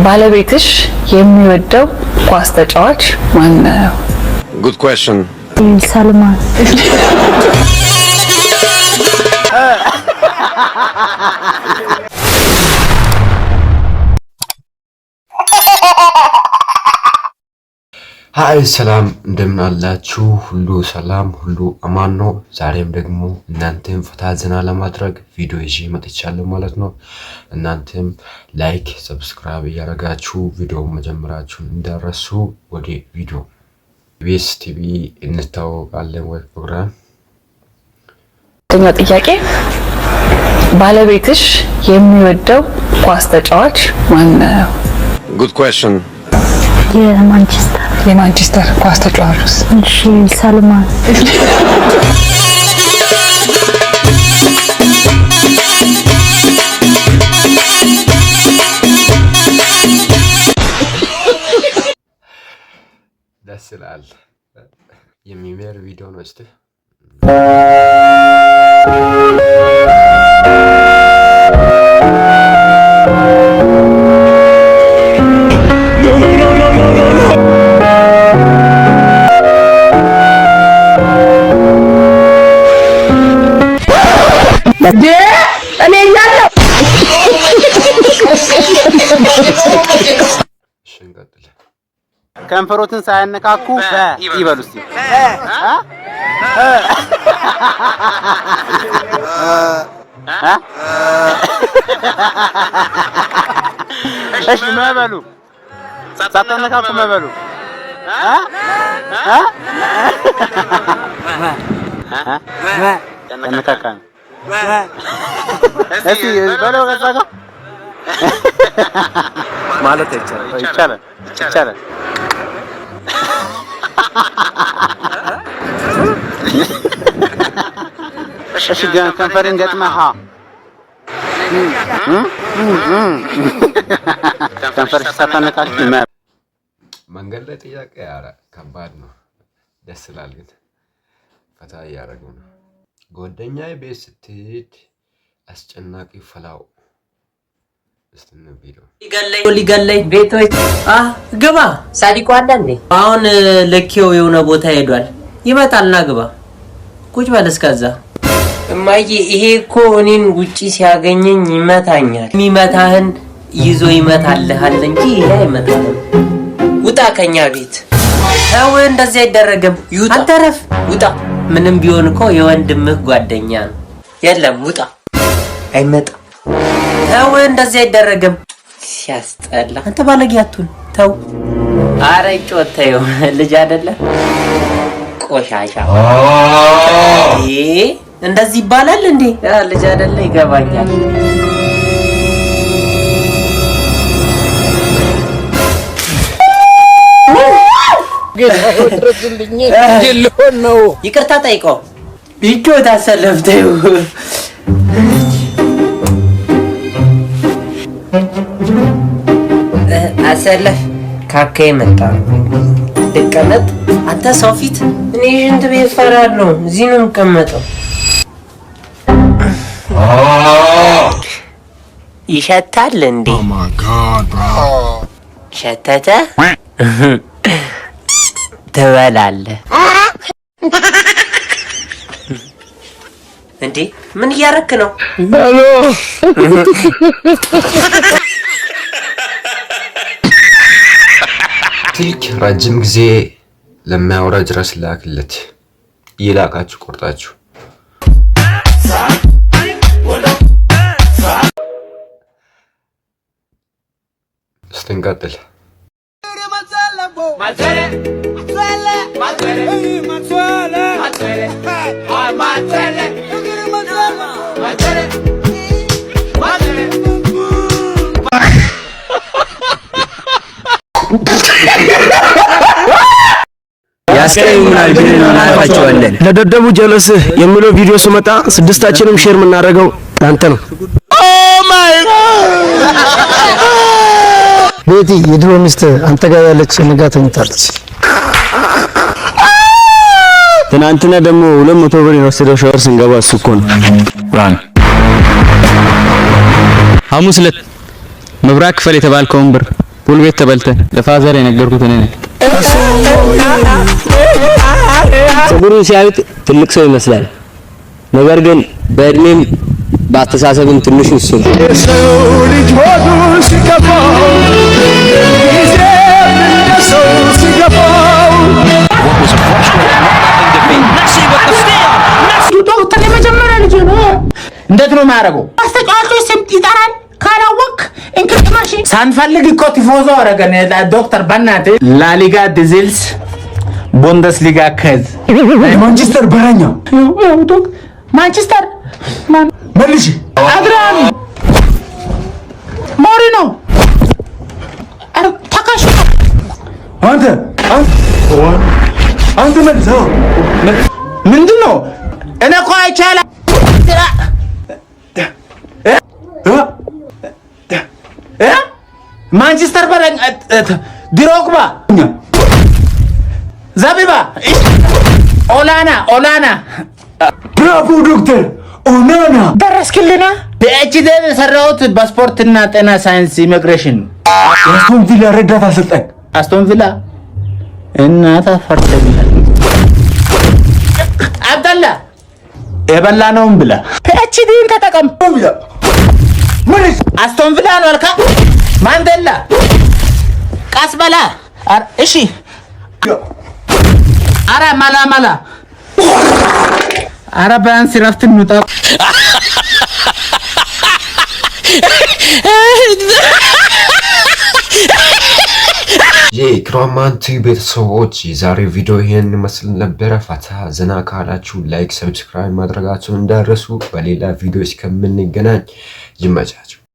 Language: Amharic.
ባለቤትሽ የሚወደው ኳስ ተጫዋች ማን ነው? Good question. ሰልማን ሃይ ሰላም እንደምን አላችሁ? ሁሉ ሰላም ሁሉ አማን ነው። ዛሬም ደግሞ እናንተም ፈታ ዘና ለማድረግ ቪዲዮ ይዤ መጥቻለሁ ማለት ነው። እናንተም ላይክ ሰብስክራይብ ያደርጋችሁ ቪዲዮ መጀመራችሁን እንዳረሱ። ወደ ቪዲዮ ኢቢኤስ ቲቪ እንታወቃለን ወይ ፕሮግራም። ጥያቄ ባለቤትሽ የሚወደው ኳስ ተጫዋች ማን ነው? Good question. የማንቸስተር ኳስ ተጫዋች እሺ ሰልማን ደስ ይላል። የሚመር ቪዲዮ ነው። እስቲ ከንፈሮትን ሳያነካኩ ይበሉ እስቲ እሺ መበሉ ሳታነካኩ መበሉ ተነካካን እስቲ በለው ከዛጋ ማለት ይቻላል። እሺ ከንፈርን ገጥመህ ከንፈርሽ ሳታነካኩ መንገድ ላይ ጥያቄ ኧረ ከባድ ነው። ደስ ይላል ግን ፈታ እያደረገው ነው። ጓደኛዬ ቤት ስትሄድ አስጨናቂ ፈላው እስተነ ቪዲዮ ሊገለይ ቤቶች ግባ ሳዲቆ አለ እንዴ? አሁን ለኪው የሆነ ቦታ ሄዷል። ይመጣልና ግባ ቁጭ በል እስከዛ። እማዬ ይሄ እኮ እኔን ውጪ ሲያገኘኝ ይመታኛል። የሚመታህን ይዞ ይመታልሃል እንጂ ይሄ አይመታህም። ውጣ ከኛ ቤት። ተው እንደዚህ አይደረግም። አተረፍ ውጣ። ምንም ቢሆን እኮ የወንድምህ ጓደኛ ነው። የለም ውጣ። አይመጣም። ተው እንደዚህ አይደረግም። ሲያስጠላ አንተ ባለጌ አትሁን። ተው ኧረ ጮተው ልጅ አይደለ ቆሻሻ። እንደዚህ ይባላል እንዴ? ልጅ አይደለ ይገባኛል። ይቅርታ ጠይቀው ይጮት አሰለፍተው አሰለፍ ካካ መጣ። ልቀመጥ አንተ ሰው ፊት እኔ ሽንት ቤት እፈራለሁ። እዚህ ነው የምቀመጠው። ይሸታል እንዴ? ኦ ማይ ጋድ ብሮ ሸተተ ትበላለህ እንዴ? ምን እያረክ ነው? ሄሎ ስልክ ረጅም ጊዜ ለማያወራ ድረስ ላክለት። ይላካችሁ ቆርጣችሁ ስተንቀጥል ያስቀይሙናል ብለን እናልፋቸዋለን። ለደደቡ ጀለስ የሚለው ቪዲዮ ስመጣ ስድስታችንም ሼር የምናደርገው ላንተ ነው። ኦ ማይ ቤቲ የድሮ ሚስት አንተ ጋር ያለች ነጋ ተኝታለች። ትናንትና ደግሞ 200 ብር የወሰደው ሻወር ስንገባ እሱ እኮ ነው። ራን ሐሙስ ዕለት መብራት ክፈል የተባልከውን ብር ፑል ቤት ተበልተን ለፋዘር የነገርኩት እኔ ነኝ። ፀጉሩን ሲያዩት ትልቅ ሰው ይመስላል። ነገር ግን በእድሜም በአስተሳሰብም ትንሹ እሱ ነው። እንዴት ነው ማረገው? አስተጫዋቾች ስም ይጠራል ካላወቅ እንቅልፍ ማሽን ሳንፈልግ እኮ ቲፎዞ አረገን። ዶክተር በእናት ላሊጋ ዲዚልስ ቡንደስሊጋ ከዝ ማንቸስተር በረኛ ማንቸስተር መልሽ አድራኒ ሞሪኖ አረ ታካሽ አንተ መልሰው ምንድነው? እኔ እኮ አይቻላ ማንቸስተር በረኛ ድሮግባ ዘቢባ ኦላና ብራቮ ዶክተር ኦናና ደረስክልና በኤችዲ የሰራሁት በስፖርትና ጤና ሳይንስ ኢሚግሬሽን አስቶን ቪላ ረዳት አሰልጣኝ አስቶን ቪላ እናታ ፈርተኛ አብደላ የበላነውም ብላ ኤችዲን ተጠቀም ብላ ምን አስቶን ቪላ ነው አልካ ማንዴላ ቃስበላ እሺ አረ ማላ አረ ቢያንስ ረፍት እንውጣ። የክራማንቲ ቤተሰቦች የዛሬው ቪዲዮ ይሄን ይመስል ነበረ። ፈታ ዘና ካላችሁ ላይክ፣ ሰብስክራይብ ማድረጋችሁን እንዳትረሱ። በሌላ ቪዲዮ እስከምንገናኝ ይመቻል።